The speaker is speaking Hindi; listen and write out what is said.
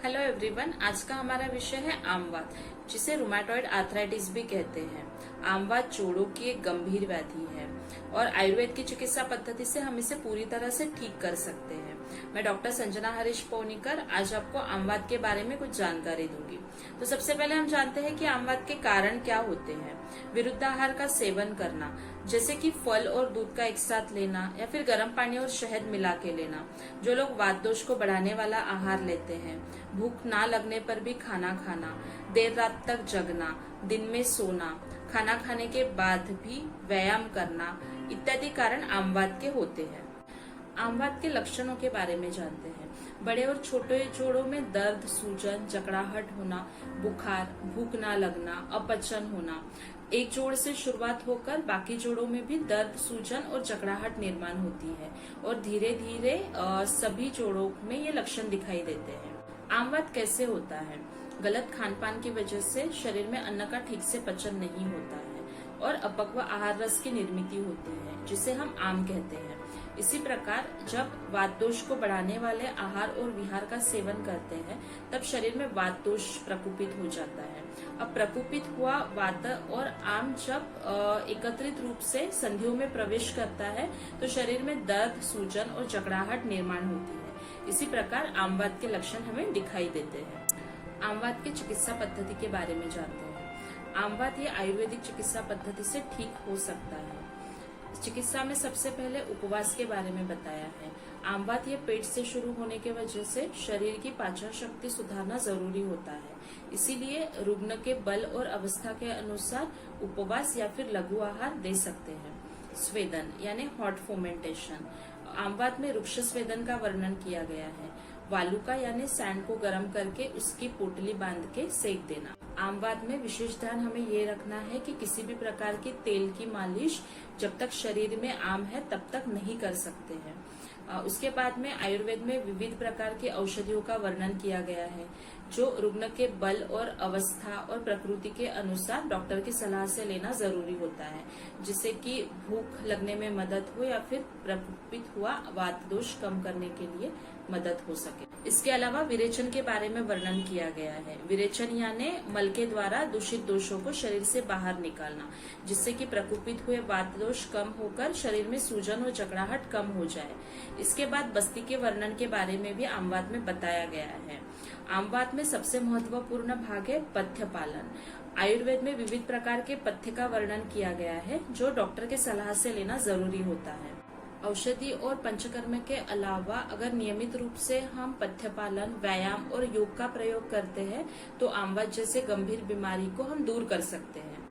हेलो एवरीवन, आज का हमारा विषय है आमवात, जिसे रुमेटॉइड आर्थराइटिस भी कहते हैं। आमवात जोड़ों की एक गंभीर व्याधि है और आयुर्वेद की चिकित्सा पद्धति से हम इसे पूरी तरह से ठीक कर सकते हैं। मैं डॉक्टर संजना हरीश पौनीकर आज आपको आमवात के बारे में कुछ जानकारी दूंगी। तो सबसे पहले हम जानते हैं कि आमवात के कारण क्या होते हैं। विरुद्धाहार का सेवन करना, जैसे कि फल और दूध का एक साथ लेना या फिर गर्म पानी और शहद मिला के लेना। जो लोग वात दोष को बढ़ाने वाला आहार लेते हैं, भूख ना लगने पर भी खाना खाना, देर रात तक जगना, दिन में सोना, खाना खाने के बाद भी व्यायाम करना इत्यादि कारण आमवात के होते हैं। आमवात के लक्षणों के बारे में जानते हैं। बड़े और छोटे जोड़ों में दर्द, सूजन, जकड़ाहट होना, बुखार, भूख ना लगना, अपचन होना। एक जोड़ से शुरुआत होकर बाकी जोड़ों में भी दर्द, सूजन और जकड़ाहट निर्माण होती है और धीरे धीरे सभी जोड़ों में ये लक्षण दिखाई देते हैं। आमवात कैसे होता है? गलत खान पान की वजह से शरीर में अन्न का ठीक से पचन नहीं होता है और अपक्व आहार रस की निर्मित होती है, जिसे हम आम कहते हैं। इसी प्रकार जब वात दोष को बढ़ाने वाले आहार और विहार का सेवन करते हैं, तब शरीर में वात दोष प्रकोपित हो जाता है। अब प्रकोपित हुआ वात और आम जब एकत्रित रूप से संधियों में प्रवेश करता है, तो शरीर में दर्द, सूजन और जकड़ाहट निर्माण होती है। इसी प्रकार आमवात के लक्षण हमें दिखाई देते हैं। आमवात की चिकित्सा पद्धति के बारे में जानते हैं। आमवात ये आयुर्वेदिक चिकित्सा पद्धति से ठीक हो सकता है। चिकित्सा में सबसे पहले उपवास के बारे में बताया है। आमवात ये पेट से शुरू होने की वजह से शरीर की पाचन शक्ति सुधारना जरूरी होता है। इसीलिए रुग्ण के बल और अवस्था के अनुसार उपवास या फिर लघु आहार दे सकते हैं। स्वेदन यानी हॉट फोमेंटेशन। आमवात में वृक्ष स्वेदन का वर्णन किया गया है। वालुका यानी सैंड को गर्म करके उसकी पोटली बांध के सेक देना। आमवात में विशेष ध्यान हमें ये रखना है कि किसी भी प्रकार की तेल की मालिश जब तक शरीर में आम है तब तक नहीं कर सकते हैं। उसके बाद में आयुर्वेद में विविध प्रकार की औषधियों का वर्णन किया गया है, जो रुग्ण के बल और अवस्था और प्रकृति के अनुसार डॉक्टर की सलाह से लेना जरूरी होता है, जिससे कि भूख लगने में मदद हो या फिर प्रकोपित हुआ वात दोष कम करने के लिए मदद हो सके। इसके अलावा विरेचन के बारे में वर्णन किया गया है। विरेचन यानी मल के द्वारा दूषित दोषों को शरीर से बाहर निकालना, जिससे कि प्रकोपित हुए वात दोष कम होकर शरीर में सूजन और जकड़ाहट कम हो जाए। इसके बाद बस्ती के वर्णन के बारे में भी आमवात में बताया गया है। आमवात में सबसे महत्वपूर्ण भाग है पथ्य पालन। आयुर्वेद में विविध प्रकार के पथ्य का वर्णन किया गया है, जो डॉक्टर के सलाह से लेना जरूरी होता है। औषधि और पंचकर्म के अलावा अगर नियमित रूप से हम पथ्य पालन, व्यायाम और योग का प्रयोग करते हैं, तो आमवात जैसे गंभीर बीमारी को हम दूर कर सकते हैं।